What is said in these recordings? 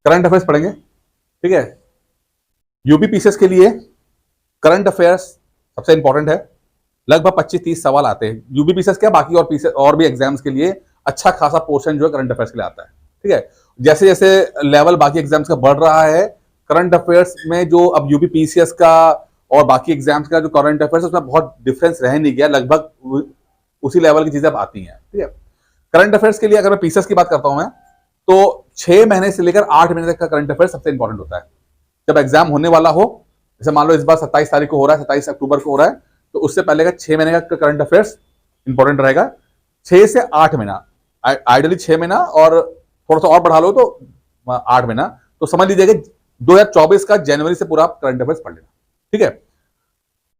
Current affairs पढ़ेंगे, ठीक है। यूपी पीसीएस के लिए करंट अफेयर्स सबसे इंपॉर्टेंट है। लगभग 25-30 सवाल आते हैं यूपी पीसीएस क्या, बाकी और पीसीएस और भी एग्जाम्स के लिए अच्छा खासा पोर्शन जो है करंट अफेयर्स के लिए आता है, ठीक है। जैसे जैसे लेवल बाकी एग्जाम्स का बढ़ रहा है, करंट अफेयर्स में जो अब यूपी पीसीएस का और बाकी एग्जाम्स का जो करंट अफेयर्स उसमें बहुत डिफरेंस रह नहीं गया, लगभग उसी लेवल की चीजें अब आती हैं, ठीक है। करंट अफेयर्स के लिए अगर मैं पीसीएस की बात करता हूं मैं, तो 6 महीने से लेकर 8 महीने तक का करंट अफेयर्स सबसे इंपॉर्टेंट होता है। जब एग्जाम होने वाला हो, जैसे मान लो इस बार 27 तारीख को हो रहा है, 27 अक्टूबर को हो रहा है, तो उससे पहले का 6 महीने का करंट अफेयर्स इंपॉर्टेंट रहेगा। 6 से 8 महीना, आइडियली 6 महीना और थोड़ा सा और बढ़ा लो तो 8 महीना, तो समझ लीजिएगा 2024 का जनवरी से पूरा करंट अफेयर्स पढ़ लेना, ठीक है।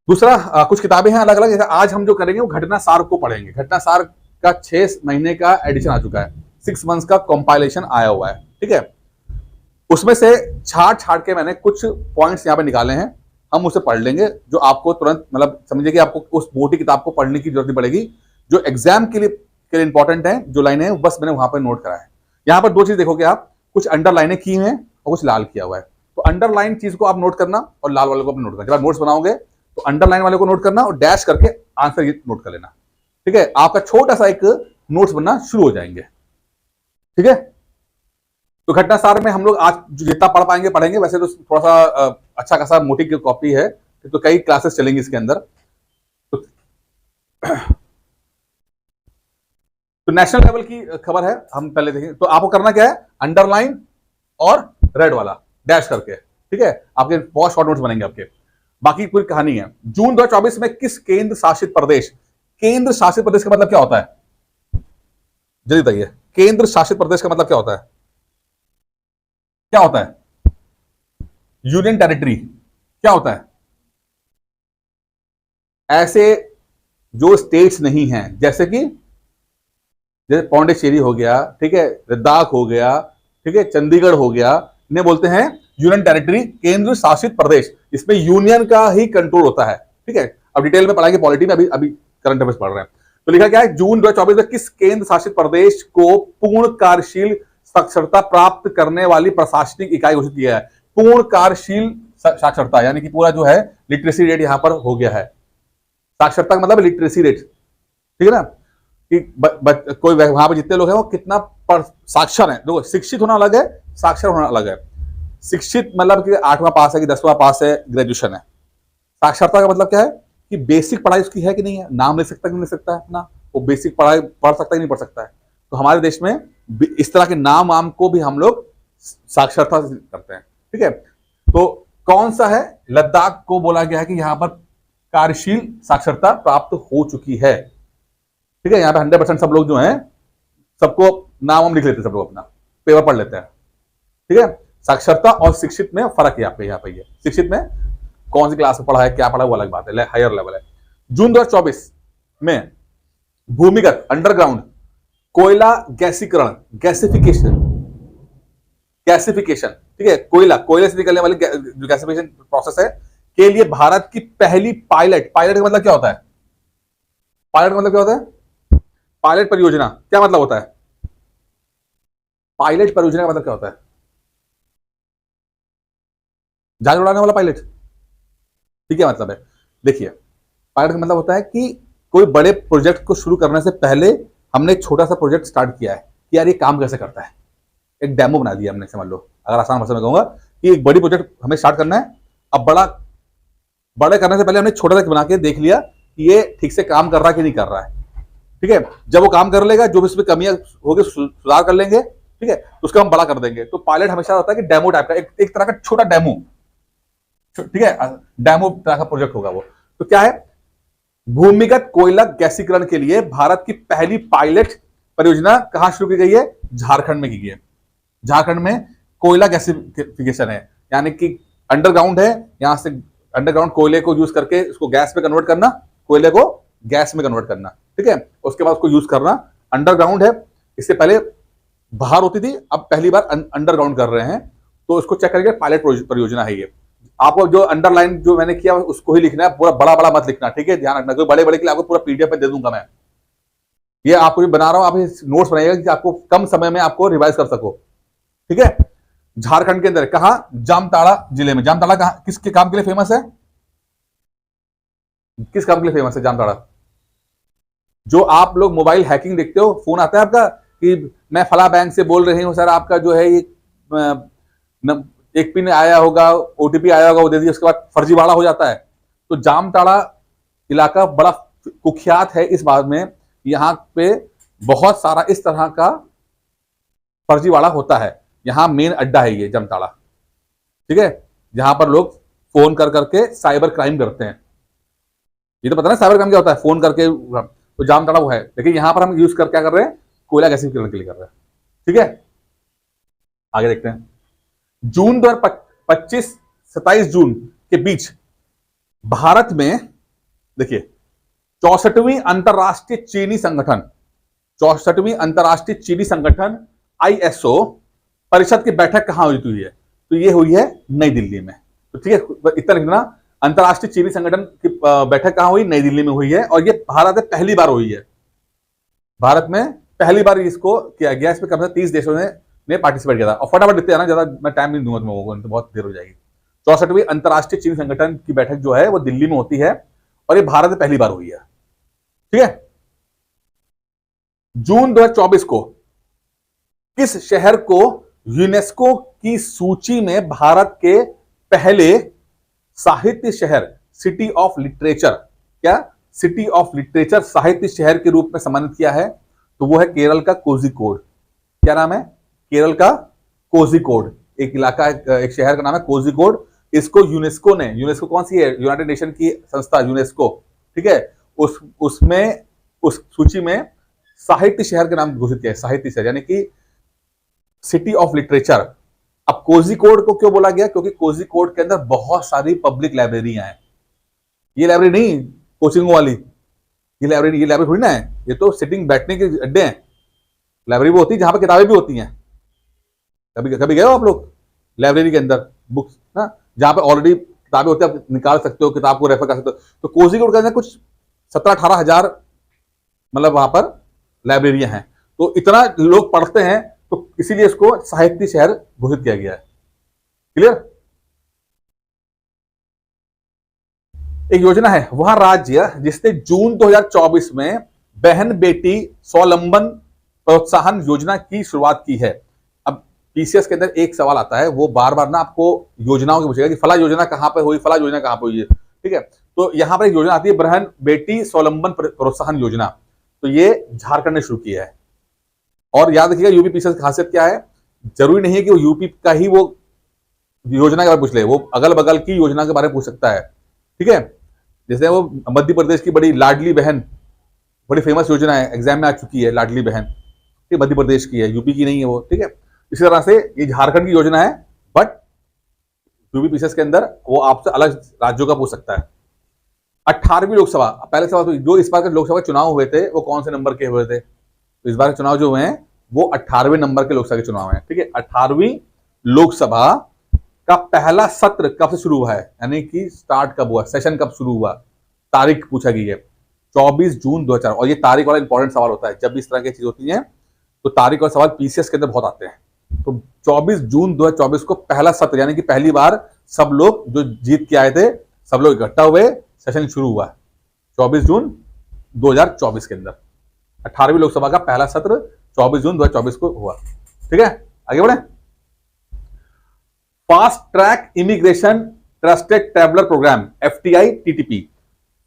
दूसरा कुछ किताबें हैं अलग अलग, जैसे आज हम जो करेंगे वो घटना सार को पढ़ेंगे। घटना सार का 6 महीने का एडिशन आ चुका है, 6 मंथ्स का कंपाइलेशन आया हुआ है, ठीक है। उसमें से छाट के मैंने कुछ पॉइंट्स यहाँ पे निकाले हैं, हम उसे पढ़ लेंगे, जो आपको तुरंत मतलब समझिए कि आपको उस मोटी किताब को पढ़ने की जरूरत नहीं पड़ेगी, जो एग्जाम के लिए इंपॉर्टेंट है, जो लाइनें हैं बस मैंने वहां पर नोट करा है। यहाँ पर दो चीज देखोगे आप, कुछ अंडरलाइनें की हुई हैं और कुछ लाल किया हुआ है। तो अंडरलाइन चीज को आप नोट करना और लाल वाले को अपने नोट करना। जब आप नोट्स बनाओगे तो अंडरलाइन वाले को नोट करना और डैश करके आंसर नोट कर लेना, ठीक है। आपका छोटा सा एक नोट्स बनना शुरू हो जाएंगे, ठीक है। तो घटना सार में हम लोग आज जितना पढ़ पाएंगे पढ़ेंगे, वैसे तो थोड़ा सा अच्छा खासा मोटी की कॉपी है, तो कई क्लासेस चलेंगी इसके अंदर। तो नेशनल लेवल की खबर है, हम पहले देखें। तो आपको करना क्या है, अंडरलाइन और रेड वाला डैश करके, ठीक है। आपके बहुत शॉर्ट नोट्स बनेंगे आपके, बाकी पूरी कहानी है। जून 2024 में किस केंद्र शासित प्रदेश, केंद्र शासित प्रदेश का मतलब क्या होता है, जल्दी बताइए। केंद्र शासित प्रदेश का मतलब क्या होता है, क्या होता है? यूनियन टेरिटरी क्या होता है? ऐसे जो स्टेट्स नहीं हैं, जैसे कि जैसे पौंडीचेरी हो गया, ठीक है, लद्दाख हो गया, ठीक है, चंडीगढ़ हो गया, इन्हें बोलते हैं यूनियन टेरिटरी, केंद्र शासित प्रदेश। इसमें यूनियन का ही कंट्रोल होता है, ठीक है। अब डिटेल में पढ़ाएंगे पॉलिटी में, अभी करंट अफेयर्स पढ़ रहे हैं। तो लिखा क्या है, जून 2024 में किस केंद्र शासित प्रदेश को पूर्ण कार्यशील साक्षरता प्राप्त करने वाली प्रशासनिक इकाई घोषित किया है। पूर्ण कार्यशील साक्षरता यानी कि पूरा जो है लिटरेसी रेट यहां पर हो गया है। साक्षरता का मतलब लिटरेसी रेट, ठीक है ना, कि कोई वहां पर जितने लोग हैं वो कितना साक्षर है। देखो, शिक्षित होना अलग है, साक्षर होना अलग है। शिक्षित मतलब कि 8वां पास है कि 10वां पास है, ग्रेजुएशन है। साक्षरता का मतलब क्या है कि बेसिक पढ़ाई उसकी है कि नहीं है, नाम लिख सकता है कि नहीं लिख सकता है अपना, वो बेसिक पढ़ाई पढ़ सकता है कि नहीं पढ़ सकता है। तो हमारे देश में इस तरह के नाम वाम को भी हम लोग साक्षरता करते हैं, ठीक है। तो कौन सा है, लद्दाख को बोला गया है कि यहां पर कार्यशील साक्षरता प्राप्त हो चुकी है, ठीक है। यहाँ पे 100% सब लोग जो हैं सबको नाम हम लिख लेते हैं, सब लोग अपना पेपर पढ़ लेते हैं, ठीक है। साक्षरता और शिक्षित में फर्क है यहाँ पे ये शिक्षित में कौन सी क्लास में पढ़ा है, क्या पढ़ा, वो अलग बात है, हायर लेवल है। जून 2024 में भूमिगत अंडरग्राउंड कोयला गैसीकरण, गैसिफिकेशन, ठीक है, कोयले से निकलने वाली जो गैसिफिकेशन प्रोसेस है के लिए भारत की पहली पायलट का मतलब क्या होता है, पायलट का मतलब क्या होता है, पायलट परियोजना क्या मतलब होता है, पायलट परियोजना का मतलब क्या होता है, जहाज उड़ाने वाला पायलट, ठीक है। मतलब है, देखिए, पायलट का मतलब होता है कि कोई बड़े प्रोजेक्ट को शुरू करने से पहले हमने एक छोटा सा प्रोजेक्ट स्टार्ट किया है कि यार ये काम कैसे करता है, एक डेमो बना दिया हमने, समझ लो, अगर आसान भाषा में कहूंगा कि एक बड़ी प्रोजेक्ट हमें स्टार्ट करना है। अब बड़े करने से पहले हमने छोटा सा बना के देख लिया कि ये ठीक से काम कर रहा है कि नहीं कर रहा है, ठीक है। जब वो काम कर लेगा, जो भी उसमें कमियां होगी सुधार कर लेंगे, ठीक है, तो उसको हम बड़ा कर देंगे। तो पायलट हमेशा होता है कि डेमो टाइप का, एक तरह का छोटा डेमो, ठीक है, डेमो तरह का प्रोजेक्ट होगा वो। तो क्या है, भूमिगत कोयला गैसीकरण के लिए भारत की पहली पायलट परियोजना कहां शुरू की गई है, झारखंड में की गई है। झारखंड में कोयला गैसिफिकेशन है, यानी कि अंडरग्राउंड है, यहां से अंडरग्राउंड कोयले को यूज करके उसको गैस में कन्वर्ट करना, कोयले को गैस में कन्वर्ट करना, ठीक है, उसके बाद उसको यूज करना। अंडरग्राउंड है, इससे पहले बाहर होती थी, अब पहली बार अंडरग्राउंड कर रहे हैं, तो इसको चेक करके पायलट परियोजना है ये। आपको जो अंडरलाइन जो मैंने किया उसको ही लिखना है, पूरा बड़ा बड़ा मत लिखना, ठीक है, ध्यान रखना, क्योंकि बड़े बड़े के लिए आपको पूरा पीडीएफ में दे दूंगा मैं, ये आपको भी बना रहा हूं, आप नोट्स बनाइएगा कि आपको कम समय में आपको रिवाइज कर सको, ठीक है। झारखंड के अंदर, कहा, जामताड़ा जिले में। जामताड़ा कहा, किसके काम के लिए फेमस है? किस काम के लिए फेमस है जामताड़ा? जो आप लोग मोबाइल हैकिंग देखते हो, फोन आता है आपका कि मैं फला बैंक से बोल रही हूं सर, आपका जो है ये एक पिन आया होगा, ओटीपी आया होगा, वो दे दिए, उसके बाद फर्जीवाड़ा हो जाता है। तो जामताड़ा इलाका बड़ा कुख्यात है इस बात में, यहाँ पे बहुत सारा इस तरह का फर्जीवाड़ा होता है। यहाँ मेन अड्डा है ये जामताड़ा, ठीक है, जहां पर लोग फोन कर करके साइबर क्राइम करते हैं। ये तो पता ना साइबर क्राइम क्या होता है, फोन करके। तो जामताड़ा वो है, लेकिन यहां पर हम यूज कर क्या कर रहे हैं, कोयला गैसीकरण के लिए कर रहे हैं। ठीक है, आगे देखते हैं। जून 2025 27 जून के बीच भारत में, देखिए, 64वीं अंतरराष्ट्रीय चीनी संगठन, 64वीं अंतरराष्ट्रीय चीनी संगठन ISO परिषद की बैठक कहां हुई है? तो ये हुई है नई दिल्ली में। तो ठीक है, इतना लिखना, अंतरराष्ट्रीय चीनी संगठन की बैठक कहां हुई? नई दिल्ली में हुई है, और ये भारत में पहली बार हुई है। भारत में पहली बार इसको किया गया। इसमें कम से कम 30 देशों ने पार्टिसिपेट किया था। और फटाफट देखते हैं ना, ज्यादा मैं टाइम नहीं दूंगा तुम लोगों को, तो बहुत देर हो जाएगी। 64वीं अंतरराष्ट्रीय चीनी संगठन की बैठक जो है वो दिल्ली में होती है, और ये भारत में पहली बार हुई है। ठीक है, जून 2024 को किस शहर को यूनेस्को की सूची में भारत के पहले साहित्य शहर, सिटी ऑफ लिटरेचर, क्या सिटी ऑफ लिटरेचर साहित्य शहर के रूप में सम्मानित किया है? तो वो है केरल का कोझिकोड। क्या नाम है? केरल का कोझिकोड। एक इलाका, एक शहर का नाम है कोझिकोड। इसको यूनेस्को ने, यूनेस्को कौन सी है? यूनाइटेड नेशन की संस्था यूनेस्को, ठीक है, उसमें उस सूची में साहित्य शहर के नाम घोषित किया है, साहित्य शहर, यानी कि सिटी ऑफ लिटरेचर। अब कोझिकोड को क्यों बोला गया? क्योंकि कोझिकोड के अंदर बहुत सारी पब्लिक लाइब्रेरियां हैं। ये लाइब्रेरी नहीं कोचिंगों वाली, ये लाइब्रेरी थोड़ी ना है, ये तो सिटिंग, बैठने के अड्डे हैं। लाइब्रेरी वो होती है जहां पर किताबें भी होती हैं। कभी कभी गए हो आप लोग लाइब्रेरी के अंदर, बुक्स ना, जहां पे ऑलरेडी किताबें होती है, आप निकाल सकते हो, किताब को रेफर कर सकते हो। तो कोझिकोड के अंदर कुछ 17-18 हजार मतलब वहां पर लाइब्रेरियां हैं। तो इतना लोग पढ़ते हैं, तो इसीलिए इसको साहित्य शहर घोषित किया गया है। क्लियर? एक योजना है, वह राज्य जिसने जून 2024 में बहन बेटी स्वावलंबन प्रोत्साहन योजना की शुरुआत की है। अब पीसीएस के अंदर एक सवाल आता है, वो बार बार ना आपको योजनाओं की पूछेगा कि फला योजना कहां पे हुई, फला योजना कहां पे हुई है। ठीक है, तो यहां पर एक योजना आती है, बहन बेटी स्वावलंबन प्रोत्साहन योजना। तो ये झारखंड ने शुरू किया है। और याद रखिएगा, यूपी पीसीएस की खासियत क्या है, जरूरी नहीं है कि वो यूपी का ही वो योजना के बारे में पूछ ले, वो अगल बगल की योजना के बारे में पूछ सकता है। ठीक है, जैसे वो मध्य प्रदेश की बड़ी लाडली बहन, बड़ी फेमस योजना है, एग्जाम में आ चुकी है, लाडली बहन, ठीक, मध्य प्रदेश की है, यूपी की नहीं है वो। ठीक है, इसी तरह से ये झारखंड की योजना है, बट यूपी पीसीएस के अंदर वो आपसे अलग राज्यों का पूछ सकता है। 18वीं लोकसभा, पहले सवाल तो जो इस बार के लोकसभा चुनाव हुए थे वो कौन से नंबर के हुए थे? तो इस बार के चुनाव जो हुए हैं वो 18वें नंबर के लोकसभा के चुनाव हैं। ठीक है, 18वीं लोकसभा का पहला सत्र कब से शुरू हुआ है, यानी कि स्टार्ट कब हुआ, सेशन कब शुरू हुआ, तारीख पूछा गई है 24 जून 2004। और ये तारीख वाला इंपॉर्टेंट सवाल होता है, जब भी इस तरह की चीज होती है तो तारीख और सवाल पीसीएस के अंदर बहुत आते हैं। तो 24 जून 2024 को पहला सत्र, यानी कि पहली बार सब लोग जो जीत के आए थे सब लोग इकट्ठा हुए, सेशन शुरू हुआ 24 जून 2024 के अंदर। 18वीं लोकसभा का पहला सत्र 24 जून 2024 को हुआ। ठीक है, आगे बढ़े। Fast track immigration trusted traveller programme, FTI TTP।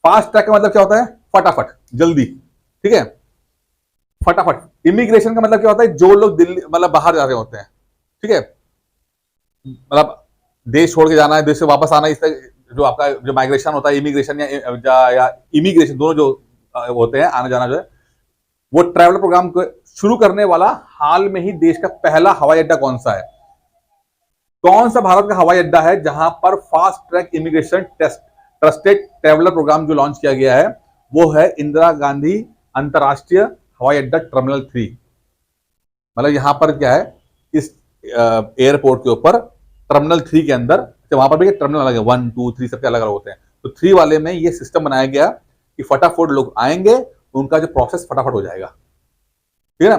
Fast track का मतलब क्या होता है? फटाफट, जल्दी। ठीक है, फटाफट। इमिग्रेशन का मतलब क्या होता है? जो लोग दिल्ली मतलब बाहर जा रहे होते हैं, ठीक है, मतलब देश छोड़ के जाना है, देश से वापस आना, इस जो आपका जो माइग्रेशन होता है, इमिग्रेशन या इमिग्रेशन, दोनों जो होते हैं, आना जाना जो है, वो ट्रैवल प्रोग्राम को शुरू करने वाला हाल में ही देश का पहला हवाई अड्डा कौन सा है? कौन सा भारत का हवाई अड्डा है जहां पर fast track immigration trusted traveller programme जो लॉन्च किया गया है? वो है इंदिरा गांधी अंतरराष्ट्रीय हवाई अड्डा टर्मिनल 3। मतलब यहां पर क्या है, इस एयरपोर्ट के ऊपर टर्मिनल 3 के अंदर, तो वहां पर भी टर्मिनल अलग है, 1, 2, 3 सबके अलग अलग होते हैं। तो 3 वाले में ये सिस्टम बनाया गया कि फटाफट लोग आएंगे, उनका जो प्रोसेस फटाफट हो जाएगा। ठीक है ना,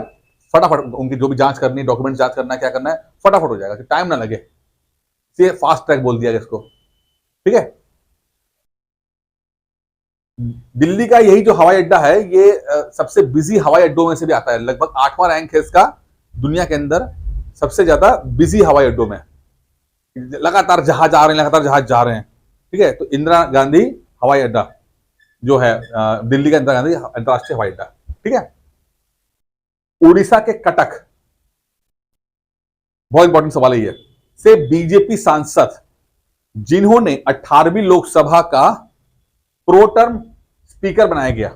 फटाफट उनकी जो भी जांच करनी है, डॉक्यूमेंट जांच करना है, क्या करना है, फटाफट हो जाएगा, टाइम ना लगे, इसलिए फास्ट ट्रैक बोल दिया गया इसको। ठीक है। दिल्ली का यही जो हवाई अड्डा है, ये सबसे बिजी हवाई अड्डों में से भी आता है, लगभग 8वां रैंक है इसका दुनिया के अंदर सबसे ज्यादा बिजी हवाई अड्डों में। लगातार जहाज आ रहे हैं, लगातार जहाज जा रहे हैं। ठीक है। तो इंदिरा गांधी हवाई अड्डा जो है दिल्ली का इंदिरा गांधी अंतरराष्ट्रीय हवाई अड्डा। ठीक है। उड़ीसा के कटक, बहुत इंपॉर्टेंट सवाल है ये, से बीजेपी सांसद जिन्होंने 18वीं लोकसभा का प्रो टर्म स्पीकर बनाया गया।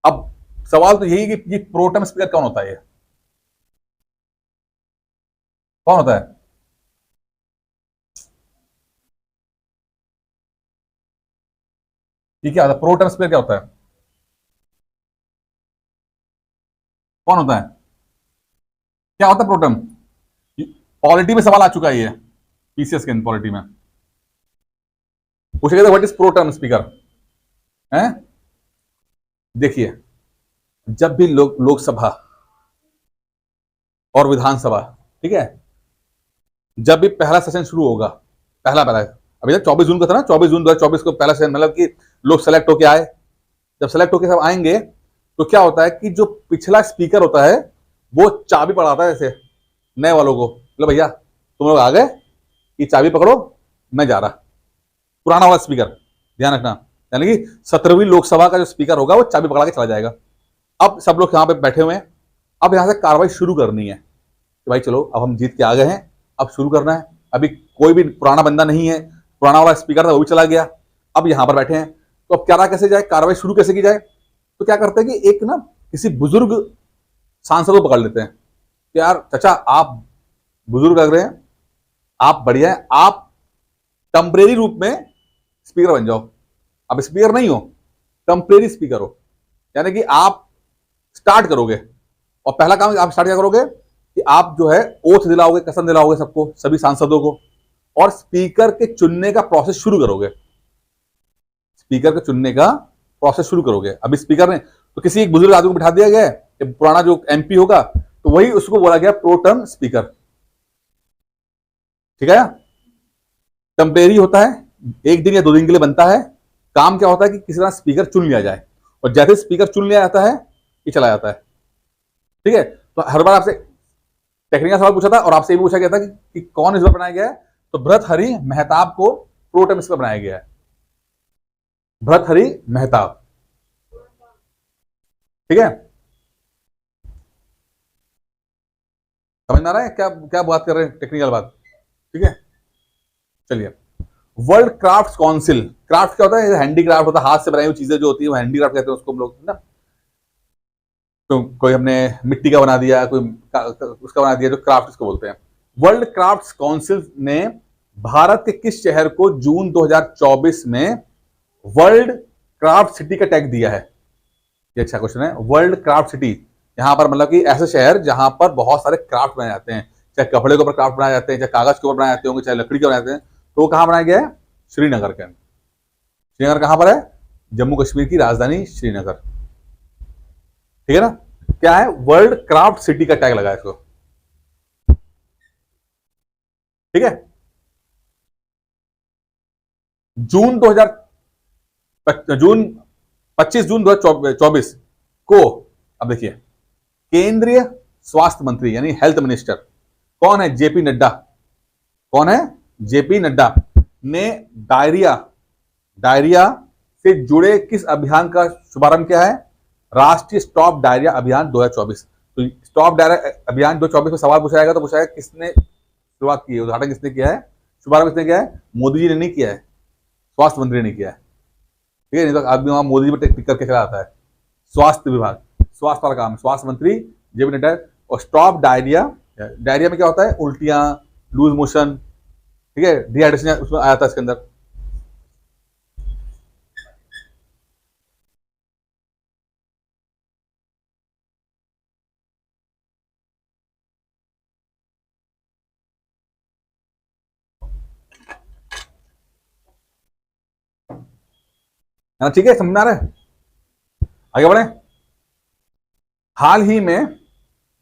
अब सवाल तो यही कि ये प्रो टर्म स्पीकर कौन होता है, ये कौन होता है? ये क्या होता है? प्रो टर्म स्पीकर क्या होता है? कौन होता है? क्या होता है प्रो टर्म? पॉलिटी में सवाल आ चुका है ये, पीसीएस के पॉलिटी में पूछा गया था what is pro term speaker है। देखिए, जब भी लोकसभा और विधानसभा, ठीक है, जब भी पहला सेशन शुरू होगा, पहला पहला अभी तक 24 जून को था ना, 24 जून 2024 को पहला सेशन, मतलब कि लोग सेलेक्ट होके आए। जब सेलेक्ट होके सब आएंगे तो क्या होता है कि जो पिछला स्पीकर होता है वो चाबी पकड़ाता है ऐसे नए वालों को, बोले भैया तुम लोग आ गए, ये चाबी पकड़ो, मैं जा रहा। पुराना वाला स्पीकर, ध्यान रखना, यानी कि 17वीं लोकसभा का जो स्पीकर होगा वो चाबी पकड़ा के चला जाएगा। अब सब लोग यहाँ पे बैठे हुए हैं, अब यहां से कार्रवाई शुरू करनी है कि भाई चलो अब हम जीत के आ गए हैं, अब शुरू करना है। अभी कोई भी पुराना बंदा नहीं है, पुराना वाला स्पीकर था वो भी चला गया, अब यहां पर बैठे हैं, तो अब क्या कैसे जाए, कार्रवाई शुरू कैसे की जाए? तो क्या करते हैं कि एक ना किसी बुजुर्ग सांसद को पकड़ लेते हैं कि यार चाचा आप बुजुर्ग लग रहे हैं, आप बढ़िया है, आप टेम्परेरी रूप में स्पीकर बन जाओ। अब स्पीकर नहीं हो, टेम्परेरी स्पीकर हो, यानी कि आप स्टार्ट करोगे, और पहला काम आप स्टार्ट क्या करोगे कि आप जो है ओथ दिलाओगे, कसम दिलाओगे सबको, सभी सांसदों को, और स्पीकर के चुनने का प्रोसेस शुरू करोगे। स्पीकर के चुनने का प्रोसेस शुरू करोगे। अभी स्पीकर ने तो किसी एक बुजुर्ग आदमी को बिठा दिया गया है, पुराना जो एमपी होगा, तो वही उसको बोला गया प्रो टर्म स्पीकर। ठीक है। टेम्परेरी होता है, एक दिन या 2 दिन के लिए बनता है। काम क्या होता है कि किसी तरह स्पीकर चुन लिया जाए, और जैसे स्पीकर चुन लिया जाता है ये चला जाता है। ठीक है। तो हर बार आपसे टेक्निकल सवाल पूछा था, और आपसे ये पूछा गया था कि कौन इस बार बनाया गया है, तो भर्तृहरि मेहताब को प्रो टर्म स्पीकर बनाया गया है। भर्तृहरि मेहताब। ठीक है। समझ में आ रहा है क्या क्या बात कर रहे हैं, टेक्निकल बात। ठीक है। चलिए, वर्ल्ड क्राफ्ट काउंसिल, क्राफ्ट क्या होता है? हैंडीक्राफ्ट होता है, हाथ से बनाई हुई चीजें जो होती है वो हैंडीक्राफ्ट कहते हैं उसको हम लोग ना। तो कोई हमने मिट्टी का बना दिया, कोई उसका बना दिया, जो क्राफ्ट उसको बोलते हैं। वर्ल्ड क्राफ्ट काउंसिल ने भारत के किस शहर को जून 2024 में वर्ल्ड क्राफ्ट सिटी का टैग दिया है? ये अच्छा क्वेश्चन है। वर्ल्ड क्राफ्ट सिटी, यहां पर मतलब कि ऐसे शहर जहां पर बहुत सारे क्राफ्ट बनाए जाते हैं, चाहे कपड़े के ऊपर क्राफ्ट बनाए जाते हैं, चाहे कागज के ऊपर बनाए जाते होंगे, चाहे लकड़ी के बनाए जाते हैं, तो वो कहां बनाया गया है? श्रीनगर के। श्रीनगर कहां पर है? जम्मू कश्मीर की राजधानी श्रीनगर। ठीक है ना। क्या है? वर्ल्ड क्राफ्ट सिटी का टैग लगा है इसको। ठीक है। जून 2000 जून 25 जून 2024 को, अब देखिए, केंद्रीय स्वास्थ्य मंत्री यानी हेल्थ मिनिस्टर कौन है? जेपी नड्डा। कौन है? जेपी नड्डा ने डायरिया डायरिया से जुड़े किस अभियान का शुभारंभ किया है? राष्ट्रीय स्टॉप डायरिया अभियान 2024। तो स्टॉप डायरिया अभियान 2024 में सवाल पूछा जाएगा, तो पूछा है किसने शुरुआत की है, उद्घाटन किसने किया है, शुभारंभ किसने किया है? मोदी जी ने नहीं किया है, स्वास्थ्य मंत्री ने किया है। ठीक है। नहीं तो आदमी वहां मोदी जी पर टिक करके चला आता है। स्वास्थ्य विभाग, स्वास्थ्य वाला काम, स्वास्थ्य मंत्री जेपी नड्डा। और स्टॉप डायरिया, डायरिया में क्या होता है? उल्टियां, लूज मोशन, ठीक है, डिहाइड्रेशन उसमें आया था इसके अंदर। है ना? ठीक है, समझ में आ रहा है? आगे बढ़े। हाल ही में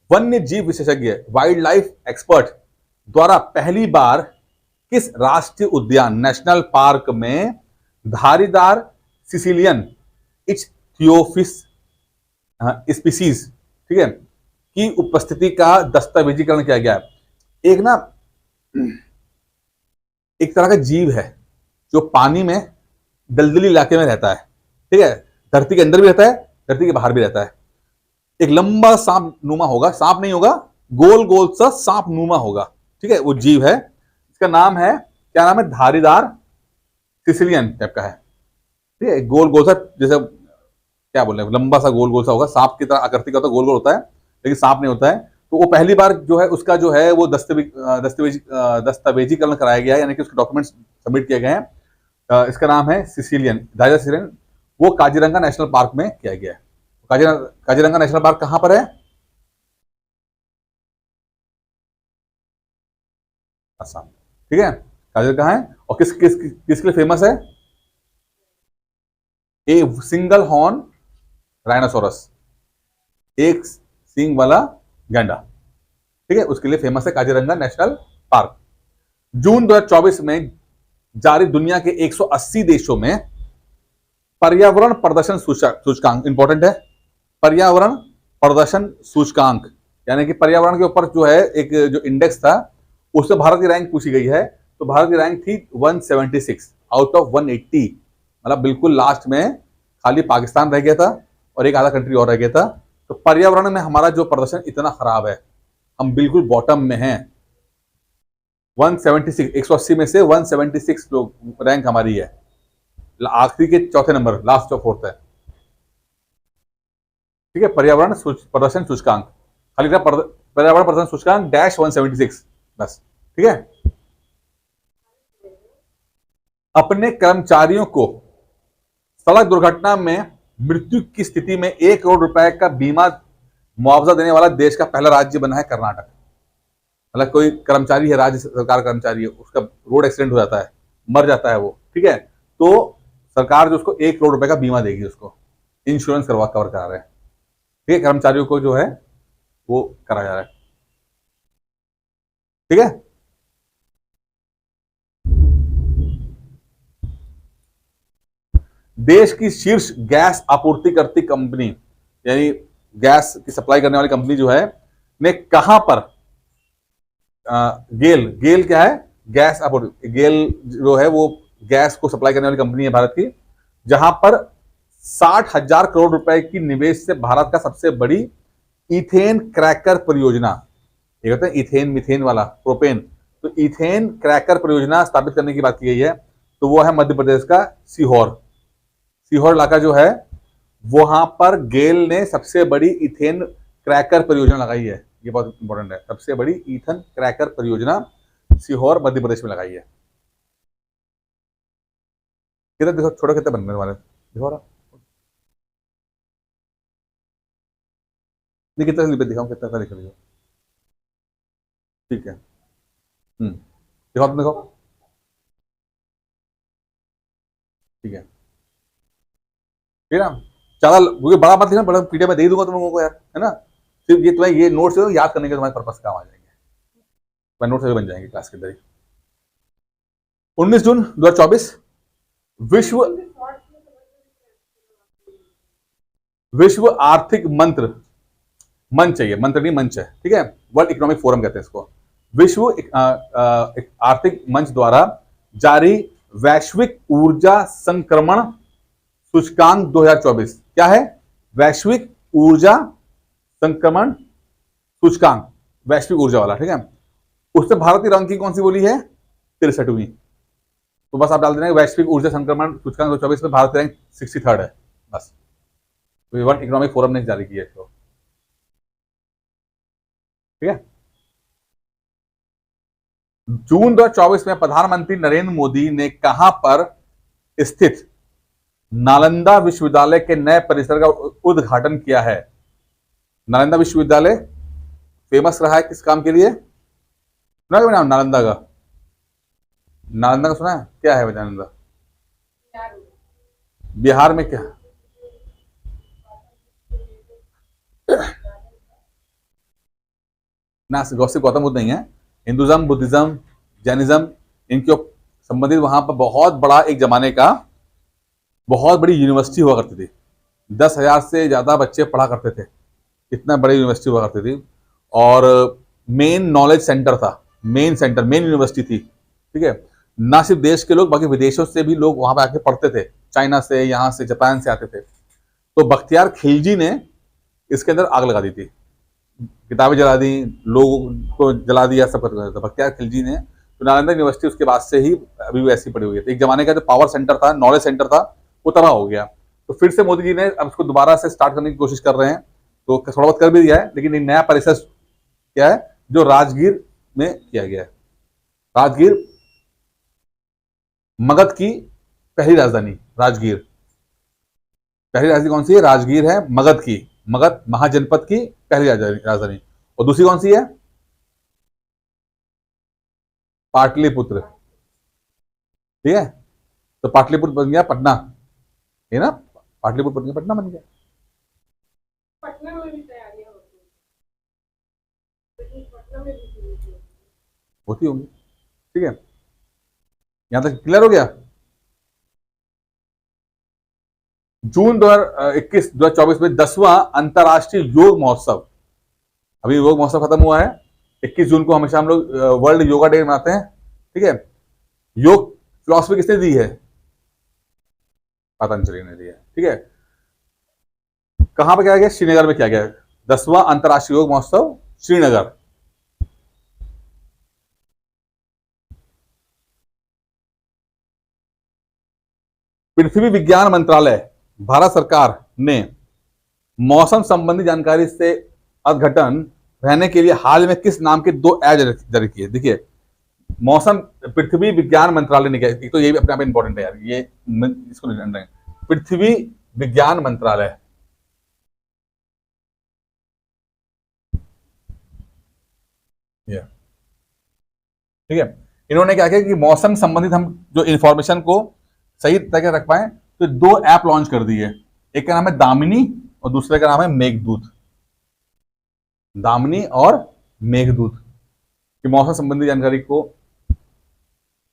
वन्य जीव विशेषज्ञ वाइल्ड लाइफ एक्सपर्ट द्वारा पहली बार किस राष्ट्रीय उद्यान नेशनल पार्क में धारीदार सिसिलियन इच्थियोफिस स्पीसीज, ठीक है, की उपस्थिति का दस्तावेजीकरण किया गया है? एक ना, एक तरह का जीव है जो पानी में दलदली इलाके में रहता है, ठीक है, धरती के अंदर भी रहता है, धरती के बाहर भी रहता है। एक लंबा सांप नुमा होगा, सांप नहीं होगा, गोल गोल सा सांप नुमा होगा, ठीक है, वो जीव है। इसका नाम है, क्या नाम है? धारीदार सिसिलियन टाइप का है, ठीक है, गोल गोल सा, जैसे क्या बोल रहे हैं, लंबा सा गोल गोल सा होगा, सांप की तरह आकृति का होता है, गोल गोल होता है, लेकिन सांप नहीं होता है। तो वो पहली बार जो है उसका जो है वो दस्तावेजीकरण कराया गया है, यानी कि उसके डॉक्यूमेंट्स सबमिट किए गए हैं। इसका नाम है सिसिलियन, धारीदार सिसिलियन। वो काजीरंगा नेशनल पार्क में किया गया है। काजीरंगा नेशनल पार्क कहां पर है? असम, ठीक है। काजीरंगा कहां है और किसके लिए फेमस है? ए सिंगल हॉर्न राइनोसोरस, एक सींग वाला गैंडा, ठीक है, उसके लिए फेमस है काजीरंगा नेशनल पार्क। जून 2024 में जारी दुनिया के 180 देशों में पर्यावरण प्रदर्शन सूचकांक, इंपॉर्टेंट है, पर्यावरण प्रदर्शन सूचकांक, यानी कि पर्यावरण के ऊपर जो है एक जो इंडेक्स था, उसमें भारत की रैंक पूछी गई है। तो भारत की रैंक थी 176 आउट ऑफ 180, मतलब बिल्कुल लास्ट में खाली पाकिस्तान रह गया था और एक आधा कंट्री और रह गया था। तो पर्यावरण में हमारा जो प्रदर्शन इतना खराब है, हम बिल्कुल बॉटम में हैं। 176, 180 में से 176 लोग रैंक हमारी है, आखिरी के चौथे नंबर, लास्ट जो फोर्थ है, ठीक है। पर्यावरण प्रदर्शन सूचकांक, खाली पर्यावरण प्रदर्शन सूचकांक डैश 176, बस, ठीक है। अपने कर्मचारियों को सड़क दुर्घटना में मृत्यु की स्थिति में 1 करोड़ रुपए का बीमा मुआवजा देने वाला देश का पहला राज्य बना है कर्नाटक। मतलब कोई कर्मचारी है, राज्य सरकार कर्मचारी है, उसका रोड एक्सीडेंट हो जाता है, मर जाता है वो, ठीक है, तो सरकार जो उसको 1 करोड़ रुपए का बीमा देगी, उसको इंश्योरेंस कवर करा रहे हैं, ठीक है, कर्मचारियों को जो है वो करा जा रहा है, ठीक है। देश की शीर्ष गैस आपूर्ति करती कंपनी, यानी गैस की सप्लाई करने वाली कंपनी जो है, ने कहां पर गेल, गेल क्या है? गैस आपूर्ति, गेल जो है वो गैस को सप्लाई करने वाली कंपनी है भारत की, जहां पर 60,000 करोड़ रुपए की निवेश से भारत का सबसे बड़ी इथेन क्रैकर परियोजना, ये कहते हैं इथेन मिथेन वाला प्रोपेन, तो इथेन क्रैकर परियोजना स्थापित करने की बात की गई है। तो वो है मध्य प्रदेश का सीहोर, सीहोर इलाका जो है, वहां पर गेल ने सबसे बड़ी इथेन क्रैकर परियोजना लगाई है। ये बहुत इंपॉर्टेंट है, सबसे बड़ी ईथन क्रैकर परियोजना सीहोर मध्य प्रदेश में लगाई है। कितने देखो, छोटे कितने बनने वाले, देखो रहा, कितना लिख दिखाऊं, कितना लिख रही हो, ठीक है, दिखाओ, तुम देखो, ठीक है, ठीक है ना, ज्यादा क्योंकि बड़ा मत लिखना, बड़ा पीडीएफ में दे दूंगा तुम लोगों को यार, है ना, सिर्फ ये तुम्हें ये नोट्स याद करने के तुम्हारे पर्पस काम आ जाएंगे, नोट्स बन जाएंगे क्लास के अंदर ही। 19 जून 2024 विश्व विश्व आर्थिक मंच है, ये मंत्र नहीं मंच है, ठीक है, वर्ल्ड इकोनॉमिक फोरम कहते हैं इसको। विश्व आर्थिक मंच द्वारा जारी वैश्विक ऊर्जा संक्रमण सूचकांक 2024 क्या है? वैश्विक ऊर्जा संक्रमण सूचकांक, वैश्विक ऊर्जा वाला, ठीक है। उससे भारत की रैंकिंग कौन सी बोली है? 63वीं। तो बस आप डाल देना वैश्विक ऊर्जा संक्रमण सूचकांक 2024 में भारत की रैंक 63rd है, बस। तो वर्ल्ड इकोनॉमिक फोरम ने जारी किया इसको, ठीक है। जून 2024 में प्रधानमंत्री नरेंद्र मोदी ने कहां पर स्थित नालंदा विश्वविद्यालय के नए परिसर का उद्घाटन किया है? नालंदा विश्वविद्यालय फेमस रहा है किस काम के लिए? सुना है नाम नालंदा का? नालंदा का सुना है? क्या है नालंदा? बिहार में क्या? ना, सिर्फ गौतम बुद्ध नहीं है, हिंदुज्म, बुद्धिज्म, जैनिज्म, इनके संबंधित वहां पर बहुत बड़ा एक जमाने का बहुत बड़ी यूनिवर्सिटी हुआ करती थी। 10,000 से ज्यादा बच्चे पढ़ा करते थे, इतना बड़ी यूनिवर्सिटी हुआ करती थी। और मेन नॉलेज सेंटर था, मेन सेंटर, मेन यूनिवर्सिटी थी। ठीक है, ना सिर्फ देश के लोग, बाकी विदेशों से भी लोग वहां पे आके पढ़ते थे, चाइना से, यहाँ से, जापान से आते थे। तो बख्तियार खिलजी ने इसके अंदर आग लगा दी थी, किताबें जला दी, लोगों को जला दिया, सब कर दिया था बख्तियार खिलजी ने। तो नालंदा यूनिवर्सिटी उसके बाद से ही अभी भी ऐसी पड़ी हुई है। तो एक जमाने का जो पावर सेंटर था, नॉलेज सेंटर था, वो तबाह हो गया। तो फिर से मोदी जी ने अब उसको दोबारा से स्टार्ट करने की कोशिश कर रहे हैं। तो थोड़ा बहुत कर भी दिया है, लेकिन एक नया परिसर क्या है जो राजगीर में किया गया है। राजगीर मगध की पहली राजधानी, राजगीर। पहली राजधानी कौन सी है? राजगीर है, मगध की, मगध महाजनपद की पहली राजधानी। और दूसरी कौन सी है? पाटलिपुत्र। ठीक है, तो पाटलिपुत्र बन गया पटना, है ना, पाटलिपुत्र बन गया पटना, बन गया। पटना में भी तैयारियां होती होंगी। ठीक है, यहां तक क्लियर हो गया। जून 2024 में 10वां अंतर्राष्ट्रीय योग महोत्सव, अभी योग महोत्सव खत्म हुआ है। 21 जून को हमेशा हम लोग वर्ल्ड योगा डे मनाते हैं। ठीक है, योग फिलॉसफी किसने दी है? पतंजलि ने दी है। ठीक है, कहां पर किया गया? श्रीनगर में किया गया। 10वां अंतर्राष्ट्रीय योग महोत्सव श्रीनगर। पृथ्वी विज्ञान मंत्रालय, भारत सरकार ने मौसम संबंधी जानकारी से अद्यतन रहने के लिए हाल में किस नाम के 2 ऐप जारी किए? देखिए, मौसम, पृथ्वी विज्ञान मंत्रालय ने किया, तो ये भी अपने आप इंपॉर्टेंट है यार, ये इसको जान रहे हैं। पृथ्वी विज्ञान मंत्रालय, ठीक है, इन्होंने क्या किया कि मौसम संबंधित हम जो इंफॉर्मेशन को सही तरह से रख पाए, तो 2 ऐप लॉन्च कर दिए। एक का नाम है दामिनी और दूसरे का नाम है मेघदूत। दामिनी और मेघदूत, कि मौसम संबंधी जानकारी को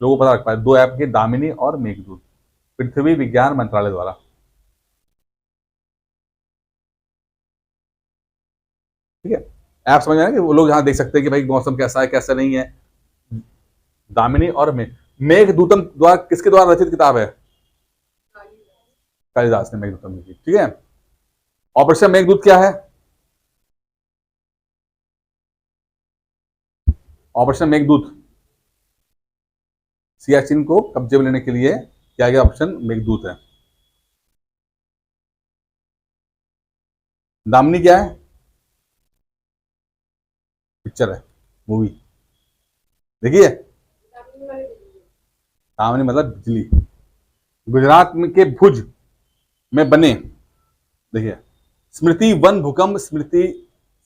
लोगों को पता रख पाए। 2 ऐप के, दामिनी और मेघदूत, पृथ्वी विज्ञान मंत्रालय द्वारा। ठीक है, ऐप समझ आए कि वो लोग यहां देख सकते हैं कि भाई मौसम कैसा है, कैसा नहीं है। दामिनी और मेघदूतम द्वारा, किसके द्वारा रचित किताब है? कालिदास ने मेघदूतम लिखी। ठीक है, ऑपरेशन मेघदूत क्या है? ऑपरेशन मेघदूत सियाचिन को कब्जे में लेने के लिए किया गया ऑपरेशन मेघदूत है। दामिनी क्या है? पिक्चर है, मूवी देखिए। दामिनी मतलब बिजली। गुजरात में के भुज में बने, देखिए, स्मृति वन भूकंप स्मृति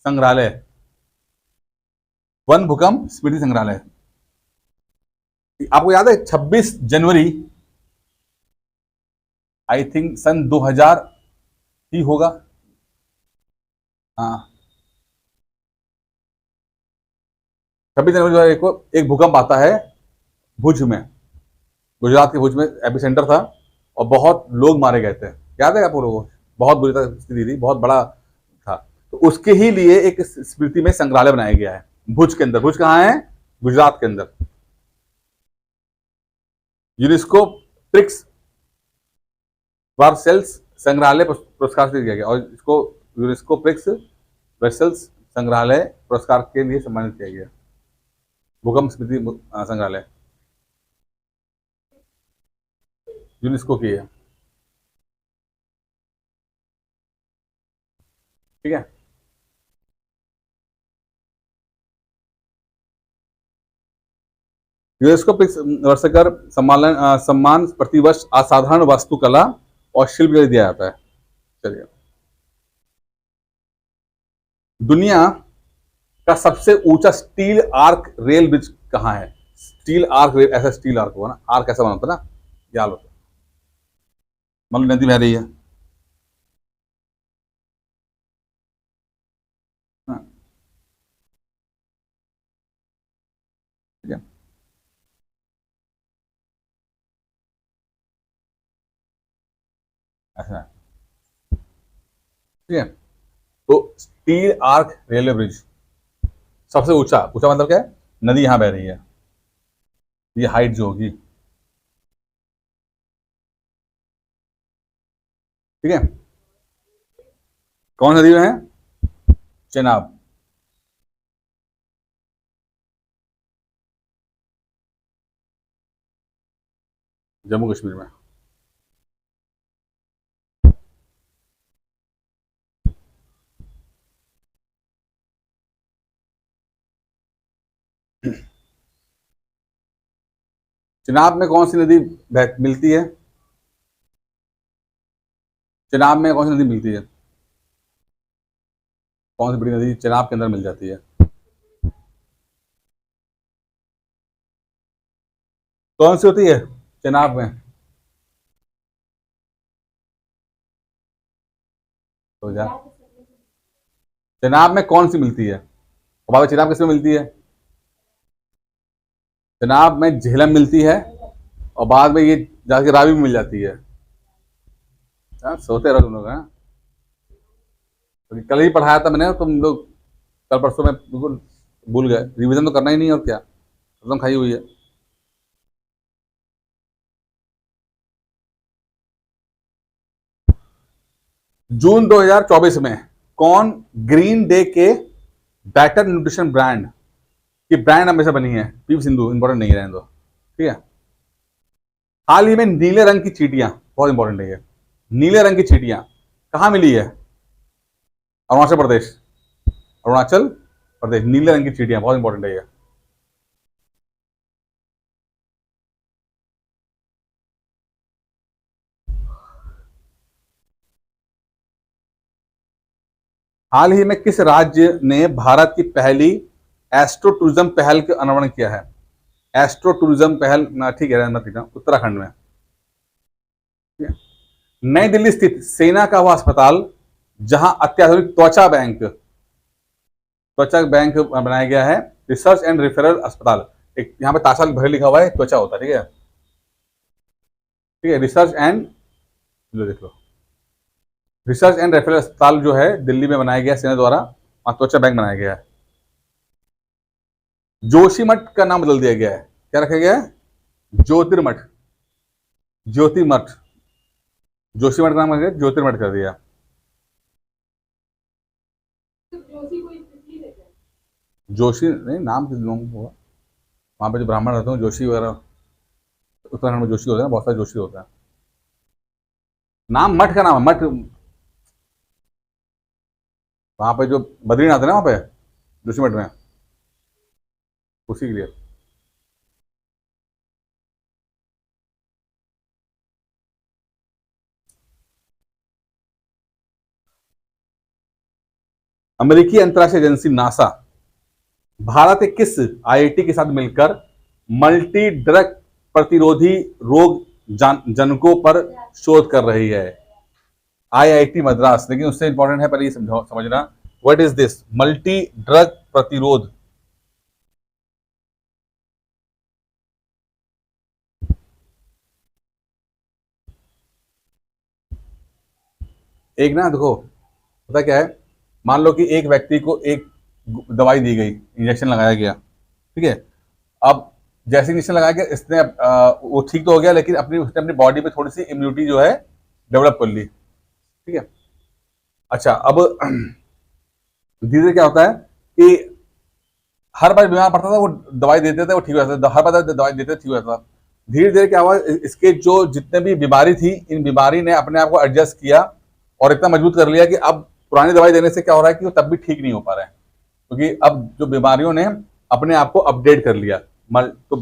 संग्रहालय, वन भूकंप स्मृति संग्रहालय। आपको याद है 26 जनवरी, आई थिंक सन 2000 ही होगा, हाँ, 26 जनवरी 2001 को एक भूकंप आता है भुज में, गुजरात के भुज में एपी सेंटर था, और बहुत लोग मारे गए थे। याद है आपको? लोगों, बहुत बुरी तरह स्थिति थी, बहुत बड़ा था। तो उसके ही लिए एक स्मृति में संग्रहालय बनाया गया है भुज के अंदर। भुज कहाँ है? गुजरात के अंदर। यूनेस्को प्रिक्स वर्सेल्स संग्रहालय पुरस्कार से दिया गया, और इसको यूनेस्को प्रिक्स वर्सेल्स संग्रहालय पुरस्कार के लिए सम्मानित किया गया, भूकंप स्मृति संग्रहालय, यूनेस्को की है। ठीक है, यूनेस्को प्रिक्स वर्षकर सम्मान प्रतिवर्ष असाधारण वास्तुकला और शिल्प के लिए दिया जाता है। चलिए, दुनिया का सबसे ऊंचा स्टील आर्क रेल ब्रिज कहाँ है? स्टील आर्क रेल, ऐसा स्टील आर्क हुआ ना, आर्क ऐसा बना होता ना, याद होता, मतलब नदी बह रही है, हाँ, ऐसा है, ठीक है। तो स्टील आर्क रेलवे ब्रिज सबसे ऊंचा, ऊंचा मतलब क्या है, नदी यहां बह रही है, ये हाइट जो होगी, ठीक है। कौन सी नदी में है? चेनाब। जम्मू कश्मीर में। चेनाब में कौन सी नदी मिलती है? चेनाब में कौन सी नदी मिलती है? कौन सी बड़ी नदी चेनाब के अंदर मिल जाती है? कौन सी होती है चेनाब में? तो जा, चेनाब में कौन सी मिलती है? और बाद में चेनाब किसमें मिलती है? चेनाब में झेलम मिलती है, और बाद में ये जाके रावी में मिल जाती है। हाँ, सोते रहो तुम लोग, हाँ। तो कल ही पढ़ाया था मैंने, तुम लोग कल परसों में बिल्कुल भूल गए। रिवीजन तो करना ही नहीं है, और क्या एकदम खाई हुई है। जून 2024 में कौन ग्रीन डे के बेटर न्यूट्रिशन ब्रांड की ब्रांड हमेशा बनी है? पीवी सिंधु, इंपॉर्टेंट नहीं रहने दो, ठीक है। हाल ही में नीले रंग की चींटियां, बहुत इंपॉर्टेंट है ये, नीले रंग की चींटियां कहां मिली है? अरुणाचल प्रदेश। अरुणाचल प्रदेश, नीले रंग की चींटियां, बहुत इंपॉर्टेंट है ये। हाल ही में किस राज्य ने भारत की पहली एस्ट्रो टूरिज्म पहल का अनावरण किया है? एस्ट्रो टूरिज्म पहल, ठीक है, मत लिखना, उत्तराखंड में, ठीक है। नई दिल्ली स्थित सेना का वह अस्पताल जहां अत्याधुनिक त्वचा बैंक बनाया गया है, रिसर्च एंड रेफरल अस्पताल, एक यहाँ पे ताशा भरे लिखा हुआ है, त्वचा होता है, ठीक है, ठीक है। रिसर्च एंड, लो देख लो, रिसर्च एंड रेफरल अस्पताल जो है दिल्ली में बनाया गया सेना द्वारा, वहां त्वचा बैंक बनाया गया है। जोशीमठ का नाम बदल दिया गया है, क्या रखा गया है? ज्योतिर्मठ, ज्योतिमठ, जोशीमठ का नाम रखा गया, ज्योतिर्मठ कर दिया। जोशी नहीं, नाम किस लोगों को हुआ, वहां पे जो ब्राह्मण रहते हैं जोशी वगैरह, उत्तराखंड में जोशी होता है ना, बहुत सारे जोशी होता है। नाम मठ का नाम है, मठ, वहां पे जो बद्रीनाथ है ना, वहां पे जोशीमठ में, उसी के लिए। अमेरिकी अंतरराष्ट्रीय एजेंसी नासा भारत के किस आईआईटी के साथ मिलकर मल्टी ड्रग प्रतिरोधी रोग जनकों पर शोध कर रही है? आईआईटी मद्रास, लेकिन उससे इंपॉर्टेंट है, पहले ये समझना, what is this multi drug प्रतिरोध? एक ना देखो, पता क्या है, मान लो कि एक व्यक्ति को एक दवाई दी गई, इंजेक्शन लगाया गया, ठीक है। अब जैसे इंजेक्शन लगाया गया, इसने वो ठीक तो हो गया, लेकिन उसने अपनी बॉडी पे थोड़ी सी इम्यूनिटी जो है डेवलप कर ली, ठीक है। अच्छा, अब धीरे धीरे क्या होता है कि हर बार बीमार पड़ता था, वो दवाई देते थे, वो ठीक हो जाता था, हर बार दवाई देते ठीक हो जाता था। धीरे धीरे क्या हुआ, इसके जो जितने भी बीमारी थी, इन बीमारी ने अपने आप को एडजस्ट किया और इतना मजबूत कर लिया कि अब पुरानी दवाई देने से क्या हो रहा है कि वो तब भी ठीक नहीं हो पा रहे हैं, क्योंकि अब जो बीमारियों ने अपने आप को अपडेट कर लिया, तो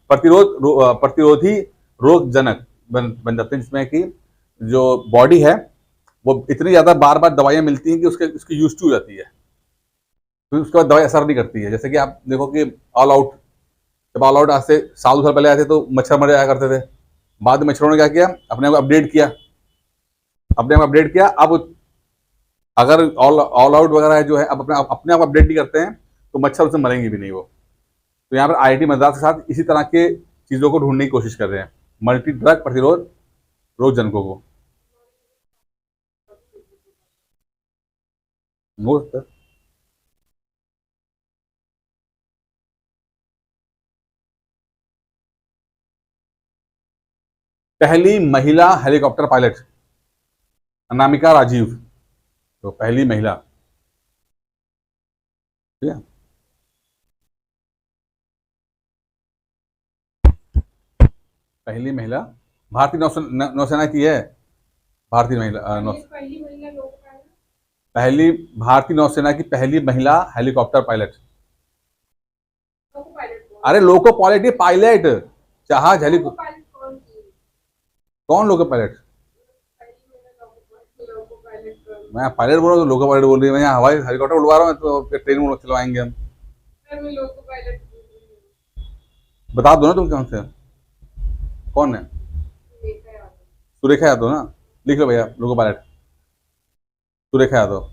प्रतिरोधी रोग जनक बन जाते हैं, जिसमें कि जो बॉडी है वो इतनी ज्यादा बार बार दवाइयां मिलती हैं कि उसकी यूज टू हो जाती है, फिर उसके बाद दवाई असर नहीं करती है। जैसे कि आप देखो कि ऑल आउट, जब ऑल आउट आज से साल 2 साल पहले आए थे तो मच्छर मर जाया करते थे, बाद में मच्छरों ने क्या किया, अपने आप अपडेट किया, अपने आप अपडेट किया। अब अगर ऑल आउट वगैरह जो है, अब अपने आप अपडेट नहीं करते हैं, तो मच्छर उससे मरेंगे भी नहीं वो। तो यहाँ पर आईआईटी मद्रास के साथ इसी तरह के चीजों को ढूंढने की कोशिश कर रहे हैं, मल्टी ड्रग प्रतिरोध रोग जनकों को। वो पहली महिला हेलीकॉप्टर पायलट अनामिका राजीव, तो पहली महिला। ठीक है। पहली महिला भारतीय नौसेना की है। भारतीय महिला पहली भारतीय नौसेना की पहली महिला हेलीकॉप्टर पायलट। अरे लोको पायलट, ये पायलट जहाज हेलीकॉप्टर। कौन लोको पायलट? मैं पायलट बोल रहा हूँ, लोको पायलट बोल रही है। मैं यहाँ हवाई हेलीकॉप्टर उड़वा रहा हूँ, तो ट्रेन में चलवाएंगे हम। बता दो ना तुम कौन से, कौन है? सुरेखा यादव ना, लिख लो भैया, loco pilot Surekha Yadav.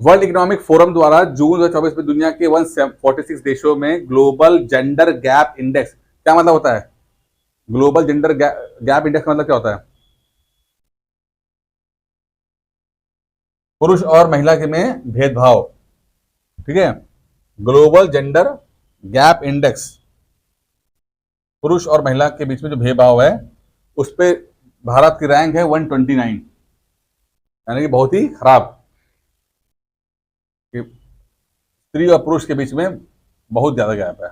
World economic forum द्वारा जून 2024 में दुनिया के 146 देशों में ग्लोबल जेंडर गैप इंडेक्स, क्या मतलब होता है? ग्लोबल जेंडर गैप इंडेक्स का मतलब क्या होता है? पुरुष और महिला के में भेदभाव। ठीक है। ग्लोबल जेंडर गैप इंडेक्स, पुरुष और महिला के बीच में जो भेदभाव है उस पे भारत की रैंक है 129, यानी कि बहुत ही खराब, कि स्त्री और पुरुष के बीच में बहुत ज्यादा गैप है,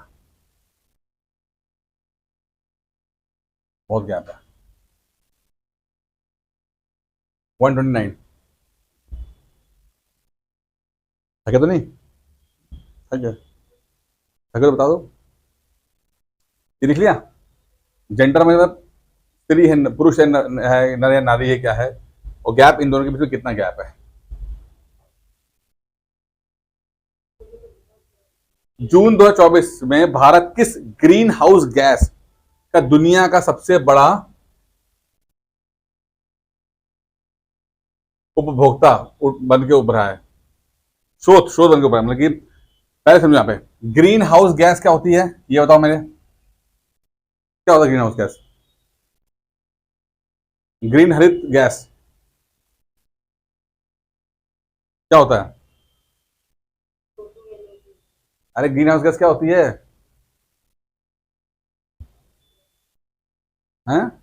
बहुत गैप है। 129। है तो नहीं? है? तो बता दो, ये लिख लिया। जेंडर में मतलब स्त्री है, पुरुष है, है नर या नारी है, क्या है, और गैप इन दोनों के बीच में कितना गैप है। जून 2024 में भारत किस ग्रीन हाउस गैस का दुनिया का सबसे बड़ा उपभोक्ता बन के उभरा है? स्रोत स्रोत बन के उभरा है, मतलब कि पहले समझो, यहाँ पे ग्रीन हाउस गैस क्या होती है ये बताओ मेरे, क्या होता है ग्रीन हाउस गैस? ग्रीन हरित गैस क्या होता है? अरे ग्रीन हाउस गैस क्या होती है? हैं?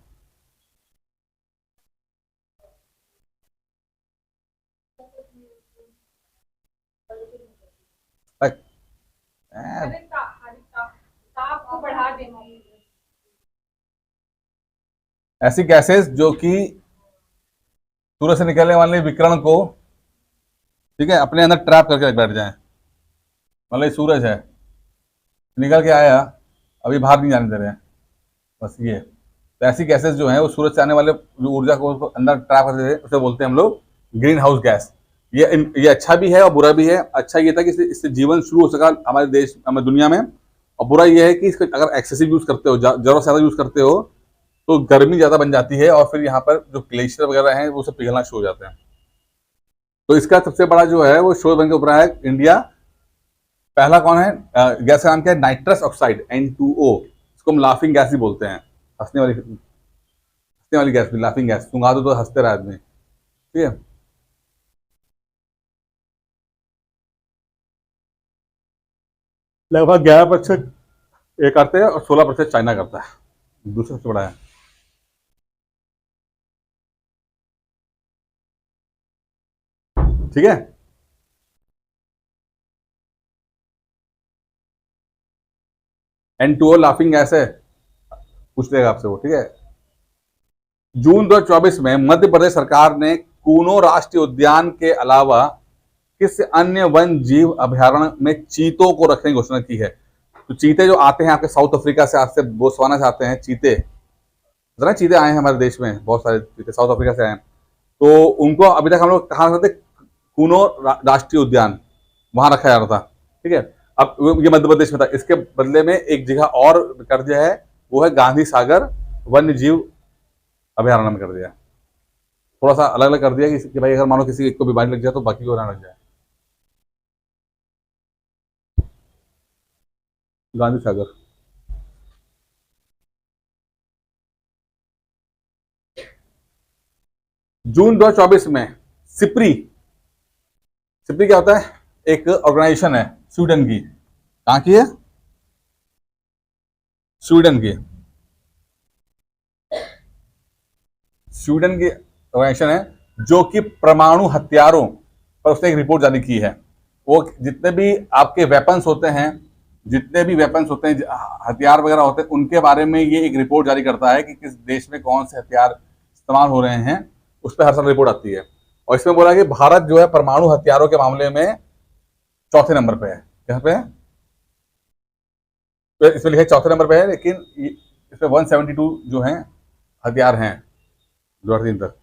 ऐसी गैसेस जो कि सूरज से निकलने वाले विकिरण को, ठीक है, अपने अंदर ट्रैप करके बैठ जाए। मतलब ये सूरज है, निकल के आया, अभी बाहर नहीं जाने दे रहे हैं, बस ये। तो ऐसी गैसेस जो हैं वो सूरज से आने वाले जो ऊर्जा को अंदर ट्रैप करते थे, उसे बोलते हैं हम लोग ग्रीन हाउस गैस। ये अच्छा भी है और बुरा भी है। अच्छा ये था कि इससे जीवन शुरू हो सका हमारे देश, हमारे दुनिया में। और बुरा ये है कि इसको अगर एक्सेसिव यूज करते हो, जरूरत से ज्यादा यूज करते हो, तो गर्मी ज्यादा बन जाती है और फिर यहाँ पर जो ग्लेशियर वगैरह हैं वो सब पिघलना शुरू हो जाते हैं। तो इसका सबसे बड़ा जो है वो शोर बन के उभरा है इंडिया। पहला कौन है? गैस का नाम क्या है? Nitrous oxide, N2O। इसको हम लाफिंग गैस ही बोलते हैं, हंसने वाली गैस भी लाफिंग गैस, सुंघा दो तो हंसते रहे आदमी। ठीक है। लगभग 11% ये करते हैं और 16% चाइना करता है, दूसरा सबसे बड़ा है। ठीक है। N2O लाफिंग गैस है, पूछ लेगा आपसे वो। ठीक है। जून 2024 में मध्य प्रदेश सरकार ने कूनो राष्ट्रीय उद्यान के अलावा किस अन्य वन जीव अभयारण्य में चीतों को रखने की घोषणा की है? तो चीते जो आते हैं आपके साउथ अफ्रीका से, आज से बोत्सवाना से आते हैं चीते, जरा चीते आए हैं हमारे देश में, बहुत सारे चीते साउथ अफ्रीका से आए हैं। तो उनको अभी तक हम लोग कहाँ रखते थे? कूनो राष्ट्रीय उद्यान, वहां रखा जा रहा था। ठीक है। अब ये मध्य प्रदेश में था, इसके बदले में एक जगह और कर दिया है, वो है गांधी सागर वन्य जीव अभयारण्य में कर दिया। थोड़ा सा अलग अलग कर दिया कि भाई अगर मानो किसी एक को बीमारी लग जाए तो बाकी को ना लग जाए। गांधी सागर। जून 2024 में सिप्री, सिप्री क्या होता है? एक ऑर्गेनाइजेशन है स्वीडन की। कहाँ की है? स्वीडन की। स्वीडन की ऑर्गेनाइजेशन है जो कि परमाणु हथियारों पर उसने एक रिपोर्ट जारी की है। वो जितने भी आपके वेपन्स होते हैं, जितने भी वेपन्स होते हैं, हथियार वगैरह होते हैं, उनके बारे में ये एक रिपोर्ट जारी करता है कि किस देश में कौन से हथियार इस्तेमाल हो रहे हैं। उस पर हर साल रिपोर्ट आती है। और इसमें बोला कि भारत जो है परमाणु हथियारों के मामले में चौथे नंबर पे है। यहाँ पे तो इसमें लिखा है चौथे नंबर पे है, लेकिन इसमें 172 जो है हथियार हैं जो 2003 तक।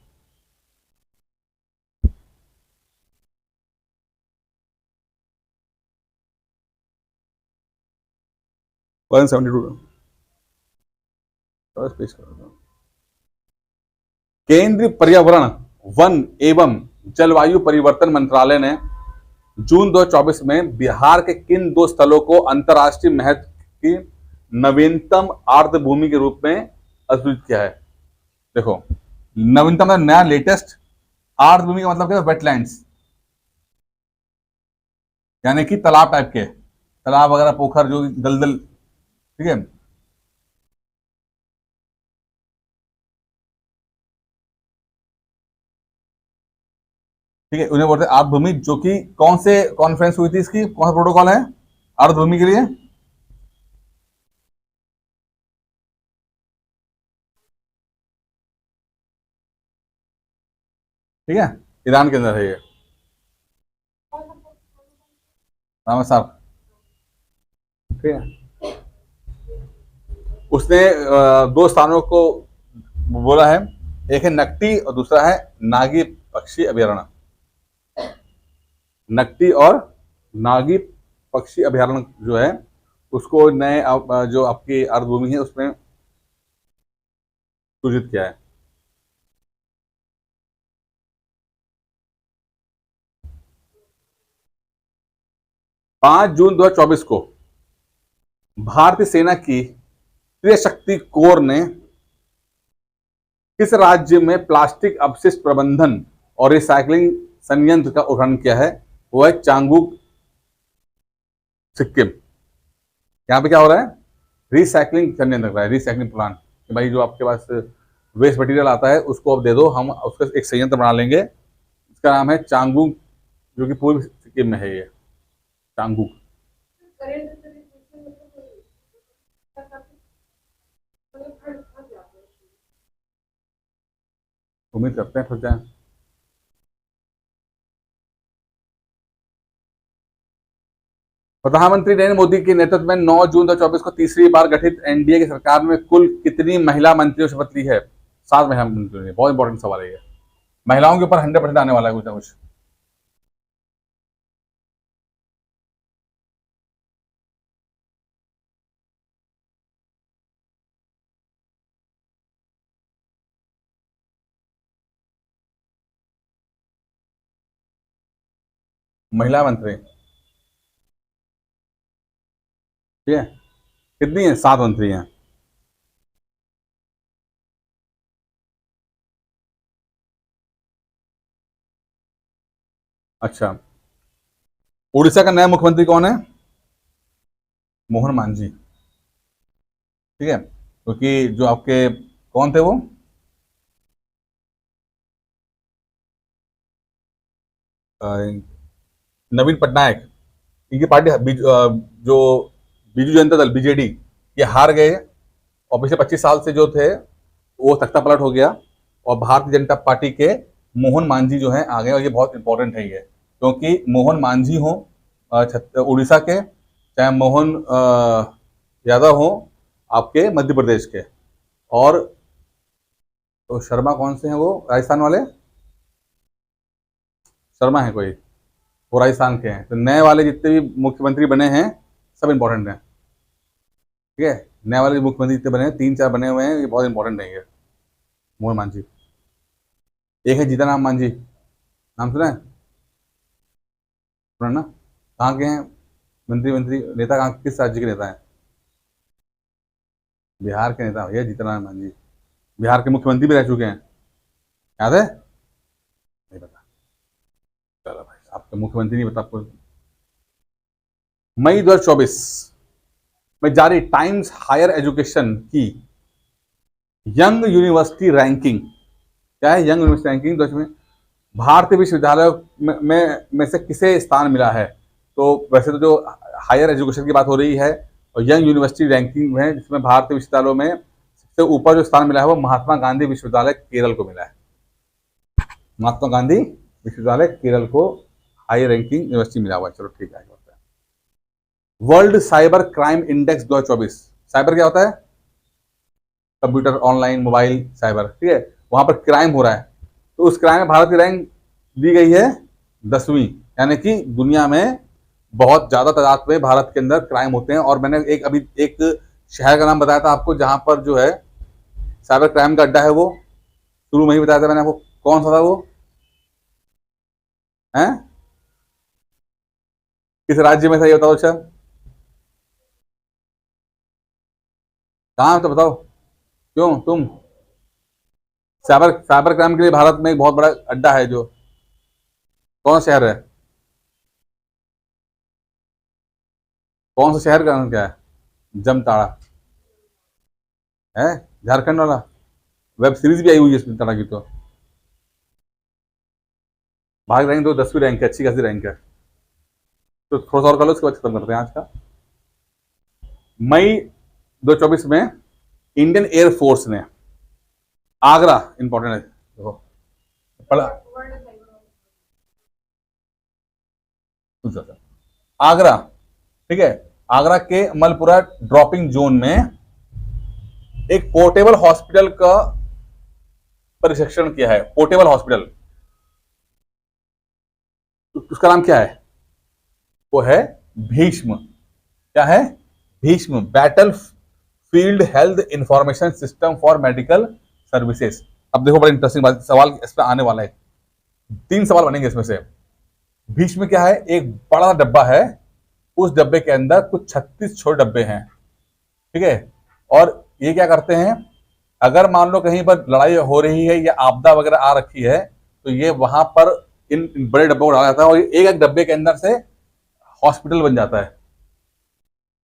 172 पेश कर। केंद्रीय पर्यावरण, वन एवं जलवायु परिवर्तन मंत्रालय ने जून 2024 में बिहार के किन दो स्थलों को अंतर्राष्ट्रीय महत्व की नवीनतम आर्द्रभूमि के रूप में अधिसूचित किया है? देखो, नवीनतम मतलब नया, लेटेस्ट। आर्द्रभूमि का मतलब क्या है? वेटलैंड्स, यानी कि तालाब टाइप के, तालाब वगैरह, पोखर, जो दलदल। ठीक है। ठीक है, उन्हें बोलते हैं आर्द्रभूमि, जो कि कौन से कॉन्फ्रेंस हुई थी इसकी, कौन सा प्रोटोकॉल है आर्द्रभूमि के लिए? ठीक है, ईरान के अंदर है ये, रामेश्वर। ठीक है। उसने दो स्थानों को बोला है, एक है नकटी और दूसरा है नागी पक्षी अभयारण्य। नकटी और नागी पक्षी अभयारण्य जो है, उसको नए जो आपकी आर्द्रभूमि है उसमें सूचित किया है। 5 जून 2024 को भारतीय सेना की त्रिशक्ति कोर ने किस राज्य में प्लास्टिक अपशिष्ट प्रबंधन और रिसाइकलिंग संयंत्र का उद्घाटन किया है? वो है चांगुक, सिक्किम। यहाँ पे क्या हो रहा है? रिसाइकलिंग संयंत्र का है, रिसाइकलिंग प्लांट, कि भाई जो आपके पास वेस्ट मटेरियल आता है उसको अब दे दो, हम उसका एक संयंत्र बना लेंगे। इसका नाम है चांगुक, जो कि पूर्व सिक्किम में है ये, चांगुक। उम्मीद करते हैं फंस जाए। प्रधानमंत्री नरेंद्र मोदी के नेतृत्व में 9 जून 2024 को तीसरी बार गठित एनडीए की सरकार में कुल कितनी महिला मंत्रियों शपथ ली है? 7 महिला मंत्रियों ने। बहुत इंपॉर्टेंट सवाल है ये, महिलाओं के ऊपर 100% आने वाला है कुछ ना कुछ। महिला मंत्री, ठीक है। कितनी है? 7 मंत्री हैं। अच्छा, उड़ीसा का नया मुख्यमंत्री कौन है? मोहन मांझी। ठीक है, क्योंकि जो आपके कौन थे वो, अ, नवीन पटनायक, इनकी पार्टी जो बीजू जनता दल, बीजेडी, ये हार गए। और पिछले 25 साल से जो थे वो तख्ता पलट हो गया, और भारतीय जनता पार्टी के मोहन मांझी जो है आ गए। और ये बहुत इंपॉर्टेंट है ये, क्योंकि मोहन मांझी हो उड़ीसा के, चाहे मोहन यादव हो आपके मध्य प्रदेश के, और तो शर्मा कौन से हैं वो राजस्थान वाले, शर्मा है कोई, वो राजस्थान के हैं। तो नए वाले जितने भी मुख्यमंत्री बने हैं सब इंपॉर्टेंट हैं। ठीक है, नए वाले मुख्यमंत्री जितने बने हैं, 3-4 बने हुए हैं, ये बहुत इंपॉर्टेंट है ये। मोहन मांझी, एक है जीतन राम मांझी, नाम सुना है? सुना ना? कहाँ के हैं मंत्री, नेता कहाँ, किस राज्य के नेता हैं? बिहार के नेता भैया, जीतन राम मांझी। बिहार के मुख्यमंत्री भी रह चुके हैं, याद है? नहीं पता। तो मुख्यमंत्री नहीं बता आपको। मई 2024 में जारी टाइम्स हायर एजुकेशन की यंग यूनिवर्सिटी रैंकिंग, क्या है यंग यूनिवर्सिटी रैंकिंग, तो भारतीय विश्वविद्यालय में से किसे स्थान मिला है। तो वैसे तो जो हायर एजुकेशन की बात हो रही है और यंग यूनिवर्सिटी रैंकिंग है, जिसमें भारतीय विश्वविद्यालयों में सबसे ऊपर जो स्थान मिला है वो महात्मा गांधी विश्वविद्यालय केरल को मिला है। महात्मा गांधी विश्वविद्यालय केरल को हाई रैंकिंग यूनिवर्सिटी मिला हुआ है। चलो ठीक है। World cyber crime index 2024, cyber क्या होता है, कंप्यूटर, ऑनलाइन, मोबाइल, साइबर, ठीक है, वहां पर क्राइम हो रहा है, तो उस क्राइम में भारत की रैंक दी गई है 10वीं, यानी कि दुनिया में बहुत ज्यादा तादाद में भारत के अंदर क्राइम होते हैं। और मैंने अभी एक शहर का नाम बताया था आपको जहां पर जो है साइबर क्राइम का अड्डा है, वो शुरू में ही बताया था मैंने आपको, कौन सा था वो है, किस राज्य में था ये बताओ। अच्छा कहाँ, तो बताओ क्यों तुम, साइबर साइबर क्राइम के लिए भारत में एक बहुत बड़ा अड्डा है, जो कौन सा शहर है, कौन सा शहर का नाम क्या है, जमताड़ा है, झारखंड वाला, वेब सीरीज भी आई हुई है इसमें तरह की। तो भाग रैंक तो 10वीं रैंक है, अच्छी खासी रैंक है। तो थोड़ा सा और कर लो, उसके बाद खत्म करते हैं आज का। मई 2024 में इंडियन एयरफोर्स ने आगरा, इंपॉर्टेंट है देखो, पढ़ा, आगरा, ठीक है, आगरा के मलपुरा ड्रॉपिंग जोन में एक पोर्टेबल हॉस्पिटल का परीक्षण किया है। पोर्टेबल हॉस्पिटल, उसका नाम क्या है, वो है भीष्म। क्या है, Bhishma, battle field health information system for medical services. अब देखो बड़ा इंटरेस्टिंग बात, सवाल इस पर आने वाला है, 3 सवाल बनेंगे इसमें से। भीष्म क्या है, एक बड़ा डब्बा है, उस डब्बे के अंदर कुछ 36 छोटे डब्बे हैं, ठीक है, और ये क्या करते हैं, अगर मान लो कहीं पर लड़ाई हो रही है या आपदा वगैरह आ रखी है, तो ये वहां पर इन बड़े डब्बों को डाला जाता है और एक एक डब्बे के अंदर से हॉस्पिटल बन जाता है।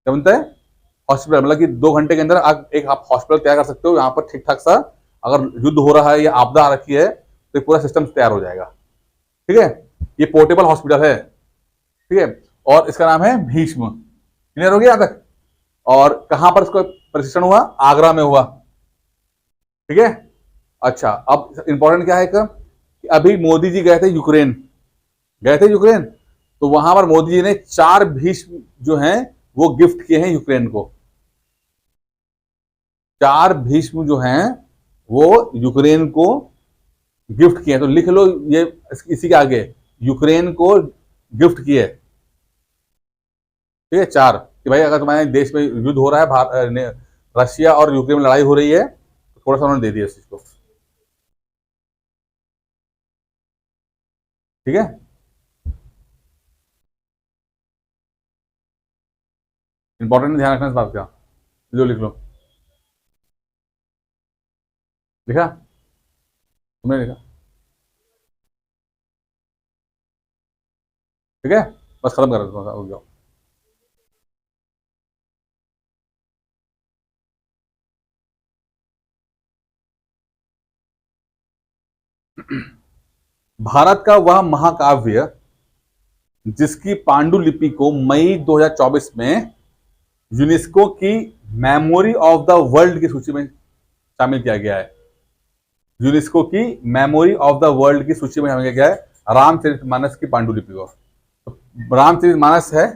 क्या बनता है, हॉस्पिटल, मतलब कि 2 घंटे के अंदर आप एक आप हॉस्पिटल तैयार कर सकते हो, यहाँ पर ठीक ठाक सा, अगर युद्ध हो रहा है या आपदा आ रखी है तो पूरा सिस्टम तैयार हो जाएगा, ठीक है। ये पोर्टेबल हॉस्पिटल है, ठीक है, और इसका नाम है भीष्म। क्लियर हो गया यहां तक। और कहां पर इसका प्रशिक्षण हुआ, आगरा में हुआ, ठीक है। अच्छा, अब इंपॉर्टेंट क्या है कि अभी मोदी जी गए थे यूक्रेन, गए थे यूक्रेन, तो वहां पर मोदी जी ने 4 भीष्म जो हैं वो गिफ्ट किए हैं यूक्रेन को। 4 भीष्म जो हैं वो यूक्रेन को गिफ्ट किए हैं, तो लिख लो ये इसी के आगे, यूक्रेन को गिफ्ट किए, ठीक है, 4, कि भाई अगर तुम्हारे देश में युद्ध हो रहा है, रशिया और यूक्रेन में लड़ाई हो रही है, तो थोड़ा सा उन्होंने दे दिया इस चीज को, ठीक है। इंपॉर्टेंट ध्यान रखना इस बात का, जो लिख लो, लिखा, तुमने लिखा, ठीक है, बस खत्म कर दो, हो गया। भारत का वह महाकाव्य जिसकी पांडुलिपि को मई 2024 में यूनेस्को की मेमोरी ऑफ द वर्ल्ड की सूची में शामिल किया गया है। यूनेस्को की मेमोरी ऑफ द वर्ल्ड की सूची में शामिल किया गया है रामचरितमानस की पांडुलिपि को। तो रामचरितमानस है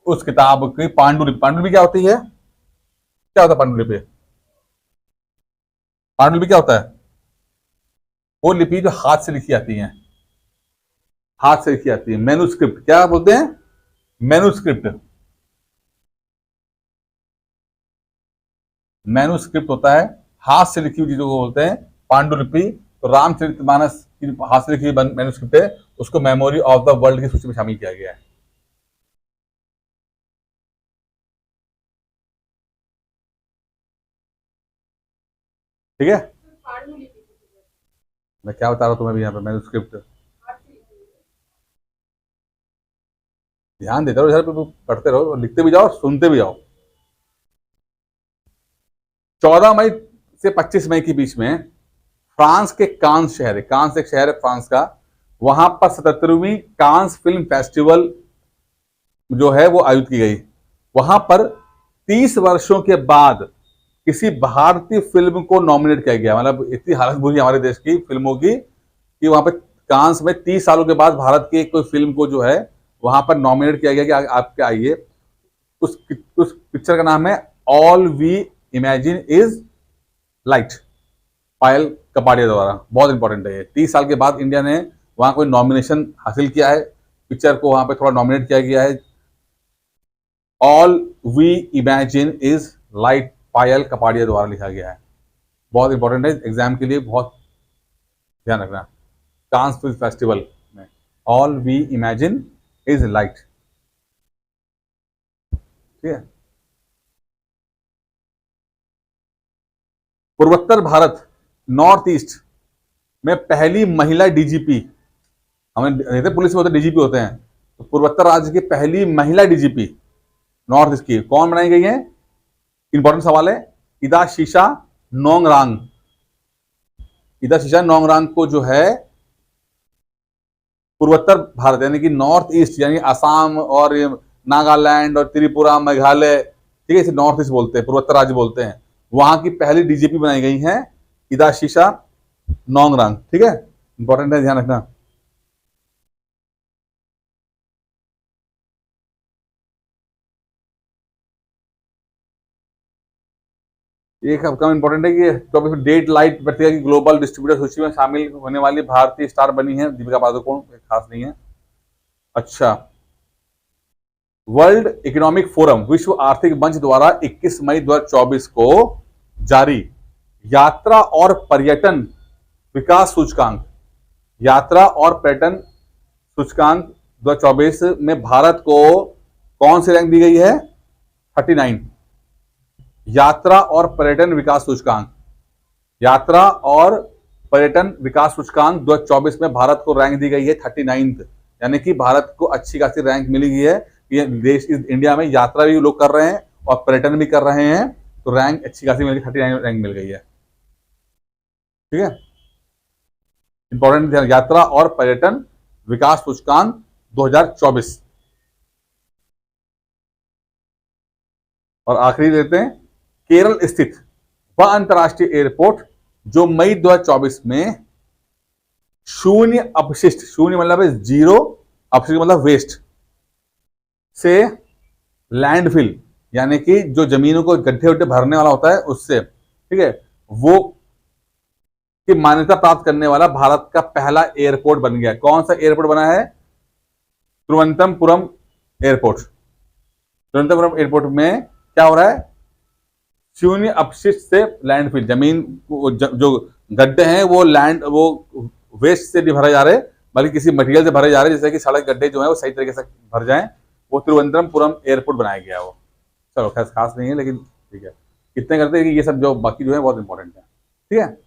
उस किताब की पांडुलिपि। पांडुलिपि क्या होती है, क्या होता है पांडुलिपि, पांडुलिपि क्या होता है, वो लिपि जो हाथ से लिखी जाती है, हाथ से लिखी जाती है, मैन्युस्क्रिप्ट, क्या बोलते हैं, मैन्युस्क्रिप्ट, मैन्युस्क्रिप्ट होता है, हाथ से लिखी हुई चीजों को बोलते हैं पांडुलिपि। तो रामचरितमानस की हाथ से लिखी हुई मैन्युस्क्रिप्ट है, उसको मेमोरी ऑफ द वर्ल्ड की सूची में शामिल किया गया है, ठीक है। मैं क्या बता रहा हूं तुम्हें भी यहाँ पे, मैन्युस्क्रिप्ट, ध्यान देते रहो इधर पे, पढ़ते रहो, लिखते भी जाओ, सुनते भी जाओ। 14 मई से 25 मई के बीच में फ्रांस के कांस शहर है, कांस एक शहर है फ्रांस का, वहां पर 77वीं कांस फिल्म फेस्टिवल जो है वो आयोजित की गई। वहां पर 30 वर्षों के बाद किसी भारतीय फिल्म को नॉमिनेट किया गया। मतलब इतनी हालत बुरी हमारे देश की फिल्मों की कि वहां पे कांस में 30 सालों के बाद भारत की कोई फिल्म को जो है वहां पर नॉमिनेट किया गया कि आप क्या आइए। उस पिक्चर का नाम है All we imagine is Light, Payal Kapadia द्वारा। बहुत इंपॉर्टेंट है ये। 30 साल के बाद इंडिया ने वहां कोई नॉमिनेशन हासिल किया है, पिक्चर को वहां पे थोड़ा नॉमिनेट किया गया है। All we imagine is Light, Payal Kapadia द्वारा लिखा गया है। बहुत इंपॉर्टेंट है एग्जाम के लिए, बहुत ध्यान रखना। कांस फिल्म फेस्टिवल में all we imagine is light, ठीक है। पूर्वोत्तर भारत, नॉर्थ ईस्ट में पहली महिला डीजीपी, हमें पुलिस में होते डीजीपी होते हैं, तो पूर्वोत्तर राज्य की पहली महिला डीजीपी नॉर्थ ईस्ट की कौन बनाई गई है? इंपॉर्टेंट सवाल है। इदा शीशा नोंगरांग। इदा शीशा नोंगरांग को जो है पूर्वोत्तर भारत यानी कि नॉर्थ ईस्ट, यानी असम और नागालैंड और त्रिपुरा, मेघालय, ठीक है, इसे नॉर्थ ईस्ट बोलते हैं, पूर्वोत्तर राज्य बोलते हैं। वहां की पहली डीजीपी बनाई गई है इदा शीशा नोंगरांग, ठीक है, इंपॉर्टेंट है, ध्यान रखना। एक आपका इंपॉर्टेंट है कि 24 डेट लाइट पत्रिका की ग्लोबल डिस्ट्रीब्यूटर सूची में शामिल होने वाली भारतीय स्टार बनी है दीपिका पादुकोण, खास नहीं है। अच्छा, वर्ल्ड इकोनॉमिक फोरम, विश्व आर्थिक मंच द्वारा 21 मई 2024 को जारी यात्रा और पर्यटन विकास सूचकांक, यात्रा और पर्यटन सूचकांक 2024 में भारत को कौन सी रैंक दी गई है? 39। यात्रा और पर्यटन विकास सूचकांक, यात्रा और पर्यटन विकास सूचकांक 2024 में भारत को रैंक दी गई है 39th, यानी कि भारत को अच्छी खासी रैंक मिली गई है। ये देश, इस इंडिया में यात्रा भी लोग कर रहे हैं और पर्यटन भी कर रहे हैं, तो रैंक अच्छी खासी मिल गई, 39 रैंक मिल गई है, ठीक है। इंपॉर्टेंट, यात्रा और पर्यटन विकास सूचकांक 2024। और आखिरी देते हैं, केरल स्थित वह अंतरराष्ट्रीय एयरपोर्ट जो मई 2024 में शून्य अपशिष्ट, शून्य मतलब है जीरो, अपशिष्ट मतलब वेस्ट, से लैंडफिल यानी कि जो जमीनों को गड्ढे उड्ढे भरने वाला होता है उससे, ठीक है, वो की मान्यता प्राप्त करने वाला भारत का पहला एयरपोर्ट बन गया। कौन सा एयरपोर्ट बना है? तिरुवनंतपुरम एयरपोर्ट। तिरुवनंतपुरम एयरपोर्ट में क्या हो रहा है? शून्य अपशिष्ट से लैंडफिल, जमीन जो गड्ढे हैं वो लैंड, वो वेस्ट से नहीं भरे जा रहे बल्कि किसी मटेरियल से भरे जा रहे, जैसे कि सड़क गड्ढे जो है वो सही तरीके से भर जाएं। वो तिरुवनंतपुरम एयरपोर्ट बनाया गया वो। चलो खैर खास नहीं है लेकिन ठीक है, इतने करते हैं कि ये सब जो बाकी जो है बहुत इंपॉर्टेंट है, ठीक है।